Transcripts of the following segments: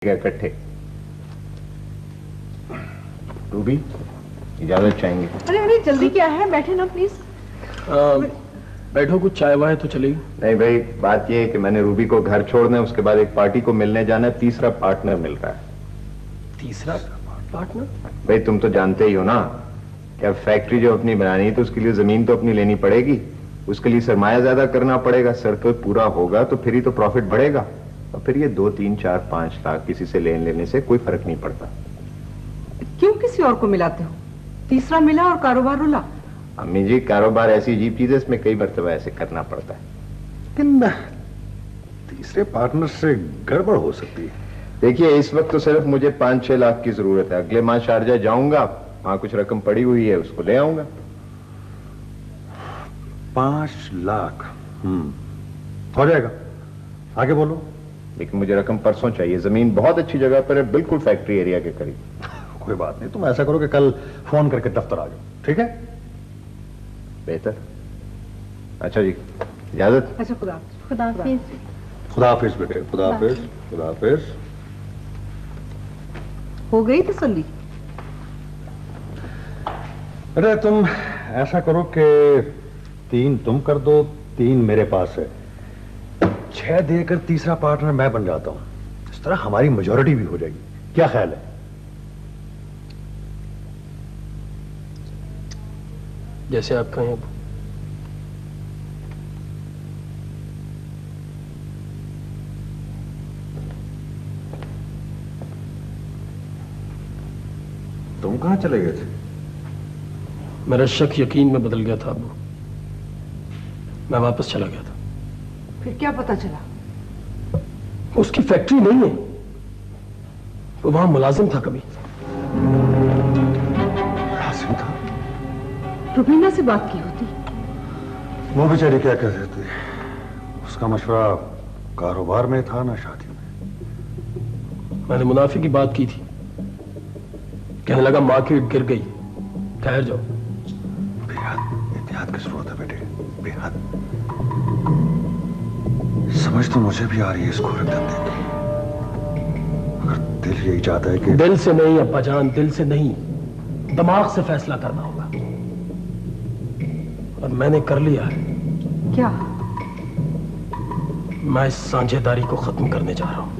इकट्ठे। रूबी इजाजत चाहेंगे? अरे अरे जल्दी क्या है, बैठे ना प्लीज। बैठो, कुछ चाय वाय तो चलेगी। नहीं भाई, बात यह है कि मैंने रूबी को घर छोड़ना है, उसके बाद एक पार्टी को मिलने जाना है, तीसरा पार्टनर मिल रहा है। तीसरा पार्टनर? भाई तुम तो जानते ही हो ना कि अब फैक्ट्री जो अपनी बनानी है तो उसके लिए जमीन तो अपनी लेनी पड़ेगी, उसके लिए सरमाया ज्यादा करना पड़ेगा, सर्कल पूरा होगा तो फिर ही तो प्रॉफिट बढ़ेगा। और फिर ये 2, 3, 4, 5 लाख किसी से लेने से कोई फर्क नहीं पड़ता। क्यों किसी और को मिलाते हो? तीसरा मिला और कारोबार रुला। अम्मी जी, कारोबार ऐसी अजीब चीज है, इसमें कई मरतबा ऐसे करना पड़ता है। लेकिन तीसरे पार्टनर से गड़बड़ हो सकती है। देखिए, इस वक्त तो सिर्फ मुझे 5-6 लाख की जरूरत है। अगले माह शारजा जाऊंगा, वहां कुछ रकम पड़ी हुई है, उसको ले आऊंगा। 5 लाख हो जाएगा। आगे बोलो। लेकिन मुझे रकम परसों चाहिए। जमीन बहुत अच्छी जगह पर है, बिल्कुल फैक्ट्री एरिया के करीब। कोई बात नहीं, तुम ऐसा करो कि कल फोन करके दफ्तर आ जाओ, ठीक है? बेहतर। अच्छा जी, इजाजत। अच्छा, खुदा खुदाफिज बेटे, खुदाफिज, खुदाफिज। हो गई तसल्ली? अरे तुम ऐसा करो कि 3 तुम कर दो, 3 मेरे पास है, 6 देकर तीसरा पार्टनर मैं बन जाता हूं। इस तरह हमारी मेजॉरिटी भी हो जाएगी। क्या ख्याल है? जैसे आप कहें। तुम कहां चले गए थे? मेरा शक यकीन में बदल गया था अब्बू। मैं वापस चला गया था। फिर क्या पता चला? उसकी फैक्ट्री नहीं है, वो वहां मुलाजिम था। कभी मुलाजिम था? रुबीना से बात की होती। वो बेचारी क्या कर रही थी? उसका मशवरा कारोबार में था ना शादी में। मैंने मुनाफे की बात की थी, कहने लगा मार्केट गिर गई, ठहर जाओ। बेहद एहतियात की जरूरत है बेटे, बेहद। समझ तो मुझे भी आ रही है इसको रख धंधे की, मगर दिल यही चाहता है कि। दिल से नहीं अब्बा जान, दिल से नहीं, दिमाग से फैसला करना होगा। और मैंने कर लिया है। क्या? मैं इस साझेदारी को खत्म करने जा रहा हूं।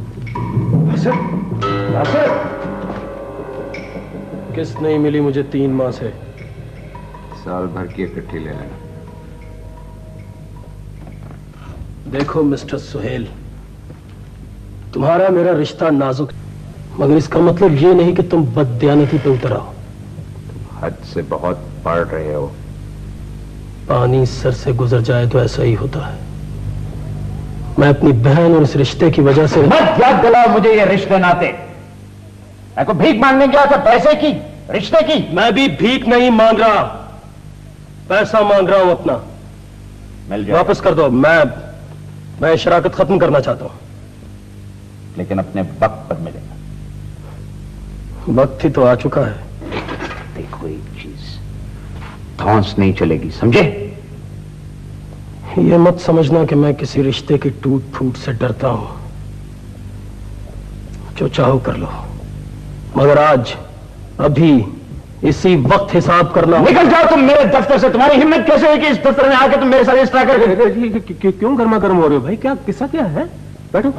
किस्त नहीं मिली मुझे 3 माह से। साल भर की इकट्ठी ले लेना। देखो मिस्टर सुहेल, तुम्हारा मेरा रिश्ता नाजुक, मगर इसका मतलब ये नहीं कि तुम बददियानती पे उतर आओ। हद से बहुत पढ़ रहे हो। पानी सर से गुजर जाए तो ऐसा ही होता है। मैं अपनी बहन और इस रिश्ते की वजह से। मत याद दिलाओ मुझे ये रिश्ते नाते। मैं को भीख मांगने गया था, पैसे की, रिश्ते की। मैं भी भीख नहीं मांग रहा, पैसा मांग रहा हूं अपना। मिल जाए वापस कर दो। मैं शराकत खत्म करना चाहता हूं। लेकिन अपने वक्त पर मिलेगा। वक्त ही तो आ चुका है। देखो एक चीज, धौंस नहीं चलेगी, समझे? ये मत समझना कि मैं किसी रिश्ते की टूट फूट से डरता हूं। जो चाहो कर लो, मगर आज अभी इसी वक्त हिसाब करना। निकल जाओ तुम मेरे दफ्तर से। तुम्हारी हिम्मत कैसे हुई कि इस दफ्तर में आके तुम मेरे साथ इस तरह कर। क्यों गर्मा गर्म हो रहे हो भाई? क्या किस्सा क्या है? बैठो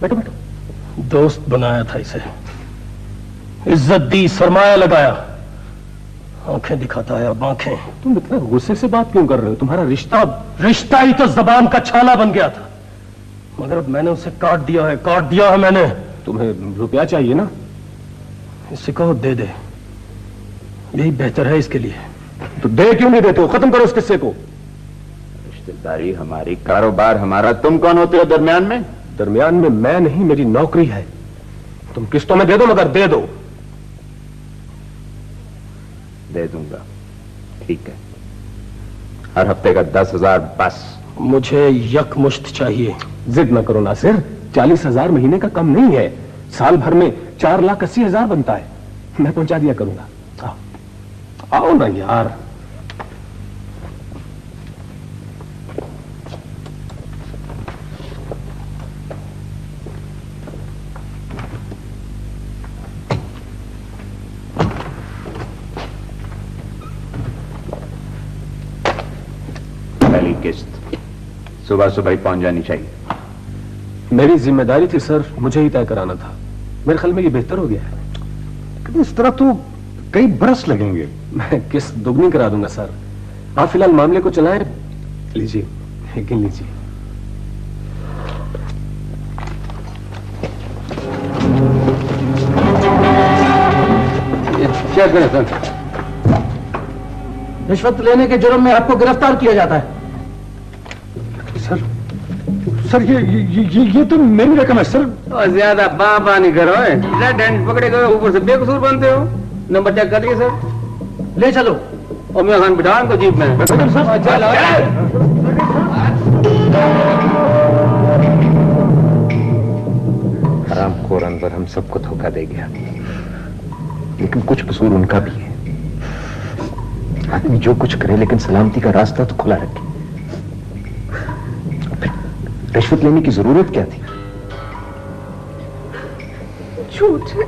बैठो बैठो। दोस्त बनाया था इसे, इज्जत दी, सरमाया लगाया, आंखें दिखाता है अब आंखें। तुम इतना गुस्से से बात क्यों कर रहे हो? तुम्हारा रिश्ता ही तो जबान का छाला बन गया था, मगर अब मैंने उसे काट दिया है मैंने। तुम्हें रुपया चाहिए ना? इसे कहो दे दे, यही बेहतर है इसके लिए। तो दे क्यों नहीं देते हो? खत्म करो इस किस्से को। रिश्तेदारी हमारी, कारोबार हमारा, तुम कौन होते हो दरमियान में? दरमियान में मैं नहीं, मेरी नौकरी है। तुम किस्तों में दे दो, मगर दे दो। दे दूंगा, ठीक है। हर हफ्ते का 10,000 बस। मुझे यकमुश्त चाहिए। जिद न करो नासिर, 40,000 महीने का कम नहीं है। साल भर में 4,80,000 बनता है। मैं पहुंचा दिया करूंगा। आओ ना यार। किस्त सुबह सुबह ही पहुंच जानी चाहिए। मेरी जिम्मेदारी थी सर, मुझे ही तय कराना था। मेरे ख्याल में ये बेहतर हो गया है। लेकिन इस तरह तो कई बरस लगेंगे। मैं किस्त दुगनी करा दूंगा सर। आप फिलहाल मामले को चलाएं। लीजिए, गिन लीजिए। क्या करें सर? रिश्वत लेने के जुर्म में आपको गिरफ्तार किया जाता है। सर ये तो मेरी रकम है सर। और ज्यादा बाबा नहीं करो, रेड हैंड पकड़े गए, ऊपर से बेकसूर बनते हो। नंबर चेक कर लिए सर? ले चलो। और मैं खान बिठान को जीप में। हरामखोर अनवर हम सबको धोखा दे गया, लेकिन कुछ कसूर उनका भी है। आदमी जो कुछ करे लेकिन सलामती का रास्ता तो खुला रखे। रिश्वत लेने की जरूरत क्या थी? झूठ है,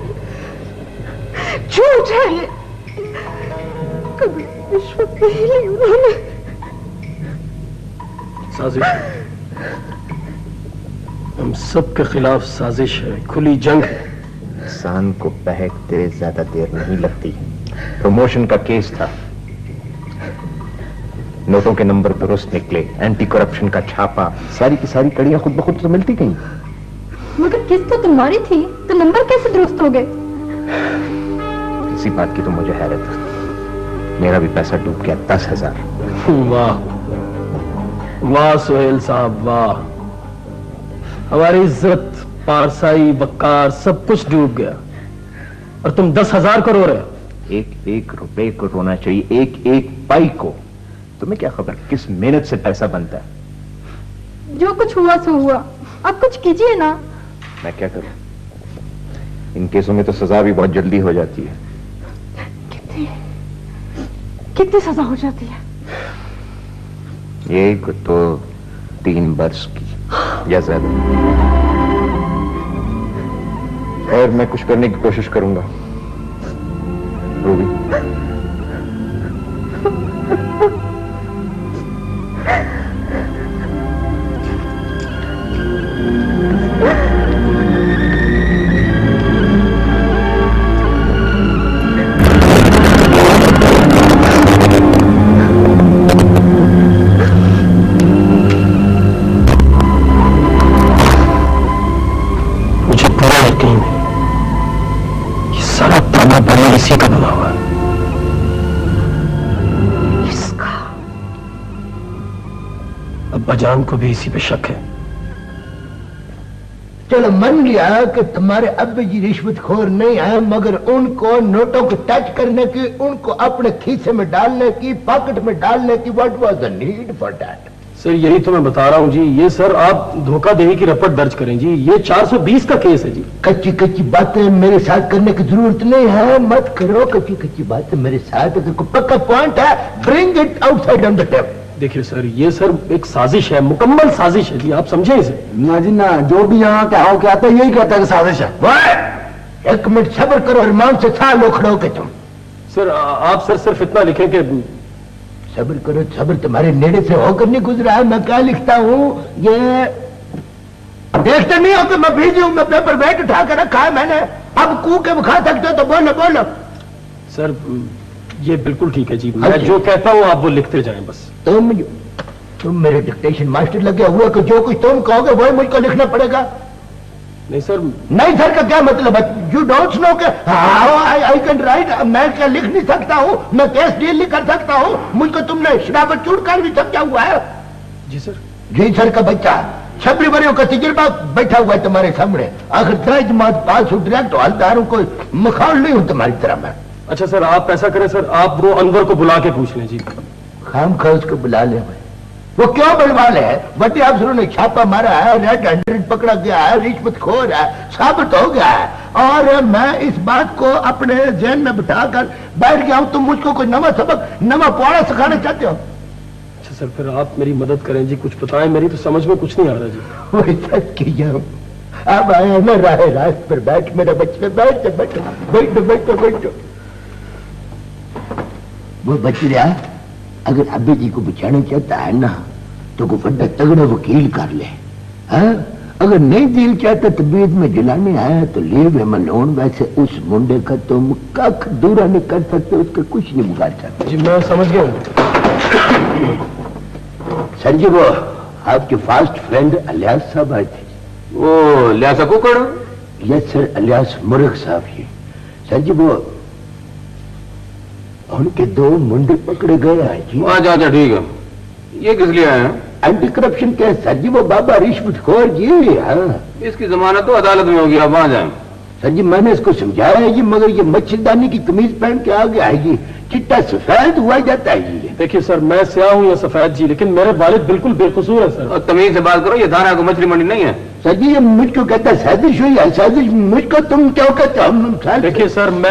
झूठ है ये। कभी रिश्वत नहीं ली उन्होंने। साजिश, हम सबके खिलाफ साजिश है, खुली जंग है। इंसान को बहक तेरे ज्यादा देर नहीं लगती। प्रमोशन का केस था, नोटों के नंबर दुरुस्त निकले, एंटी करप्शन का छापा, सारी की सारी कड़ियां खुद ब खुद तो मिलती गई। मगर किस्त तो तुम्हारी थी, तो नंबर कैसे दुरुस्त हो गए? इसी बात की तो मुझे हैरत है। मेरा भी पैसा डूब गया, 10,000। वाह वाह सुहेल साहब, वाह। हमारी इज्जत, पारसाई, वकार सब कुछ डूब गया, और तुम 10,000 को रो रहे हो। एक एक रुपए को रोना चाहिए, एक एक पाई को। तुम्हें क्या खबर किस मेहनत से पैसा बनता है? जो कुछ हुआ सो हुआ, अब कुछ कीजिए ना। मैं क्या करूं? इन केसों में तो सजा भी बहुत जल्दी हो जाती है। कितनी सजा हो जाती है? एक तो 3 वर्ष की या ज्यादा। और मैं कुछ करने की कोशिश करूंगा। रूबी, इसी का बना हुआ है। इसका? अब्बाजान को भी इसी पे शक है। चलो मन लिया कि तुम्हारे अब्बा जी रिश्वतखोर नहीं है, मगर उनको नोटों को टच करने की, उनको अपने खीसे में डालने की, पॉकेट में डालने की, what was the need for that? Sir यही तो मैं बता रहा हूँ जी। ये सर आप धोखाधड़ी की रपट दर्ज करें जी, ये 420 का केस है जी। कच्ची कच्ची बातें मेरे साथ करने की जरूरत नहीं है, मत करो कच्ची कच्ची बातें मेरे साथ। अगर कोई पक्का पॉइंट है, bring it outside on the table. देखिए सर, ये सर एक साजिश है, मुकम्मल साजिश है जी, आप समझे इसे? ना जी ना, जो भी यहाँ क्या हो क्या आता है, यही कहता है साजिश है। एक मिनट सब्र करो, अरमान से था लोखड़ो के तुम। सर आप सर सिर्फ इतना लिखें कि सब्र करो, सब्र तुम्हारे नेड़े से होकर नहीं गुजरा है। मैं क्या लिखता हूँ ये देखते नहीं हो कि मैं बिजी हूं, मैं पेपर वेट उठा कर रखा है मैंने। अब कू के खा सकते हो तो बोलो बोलो। सर ये बिल्कुल ठीक है जी, मैं जो कहता हूँ आप वो लिखते जाएं बस। तुम मेरे डिक्टेशन मास्टर लगे हुए कि जो कुछ तुम कहोगे वही मुझको लिखना पड़ेगा। नहीं सर। नहीं सर का क्या मतलब है? यू डोंट नो के आई कैन राइट, मैं क्या लिख नहीं सकता हूँ, मैं केस डील नहीं कर सकता हूँ, मुझको तुमने शराबत चूट कर भी समझा हुआ है। जी सर। जी सर का बच्चा 26 वरियों का तजुर्बा बैठा हुआ है तुम्हारे सामने। आखिर 10 जमात पास हो, डायरेक्ट हलदार हूं, कोई मखौल नहीं हूं तुम्हारी तरह मैं। अच्छा सर आप ऐसा करें सर, आप वो अनवर को बुला के पूछ लें जी। खाम खा उसको बुला ले भाई। वो क्यों बुलवा ले? बड़े अफसरों ने छापा मारा है, रेड हैंडेड पकड़ा गया है, रिश्वतखोर है, साबित हो गया है, और मैं इस बात को अपने जहन में बिठाकर बैठ गया हूं। तुम मुझको कोई नवा सबक, नवा पौड़ा सिखाना चाहते हो? अच्छा सर फिर आप मेरी मदद करें जी, कुछ बताएं, मेरी तो समझ में कुछ नहीं आ रहा जी। वही सच की जाऊं। अब आया मैं राह रास्त पर बैठ, मेरे बच्चे बैठ बैठो बैठो बैठो बैठो। वो बच रहा, अगर अब्बे जी को बचाना चाहता है ना, तो को बड़ा तगड़ा वकील कर ले। हाँ? अगर नहीं दिल चाहता तबीयत में जलाने आया तो ले वे मनोन। वैसे उस मुंडे का तुम कख दूरा नहीं कर सकते, उसका कुछ नहीं बिगाड़ सकते। जी मैं समझ गया हूँ। सर जी वो आपके फास्ट फ्रेंड अलियास साहब आए थे। वो लियासा कुकड़। यस सर, अलियास मुर्ख साहब ही। सर जी वो उनके 2 मुंडे पकड़े गए हैं जी। अच्छा अच्छा ठीक है। ये किस लिए आए हैं? एंटी करप्शन केस सर जी, वो बाबा रिश्वतखोर जी। हाँ इसकी जमानत तो अदालत में होगी, अब वहां जाए। सर जी मैंने इसको समझाया है जी, मगर ये मच्छरदानी की कमीज पहन के आगे आएगी, चिट्टा सफेद हुआ जाता है जी। देखिए सर, मैं स्याह हूँ या सफेद जी, लेकिन मेरे वालिद बिल्कुल बेकसूर है सर। और तमीज से बात करो, ये थाना को मछली मंडी नहीं है। सर जी ये मुझको कहता है साजिश हुई है, साजिश मुझको तुम क्या कहते हो? देखिए सर, मैं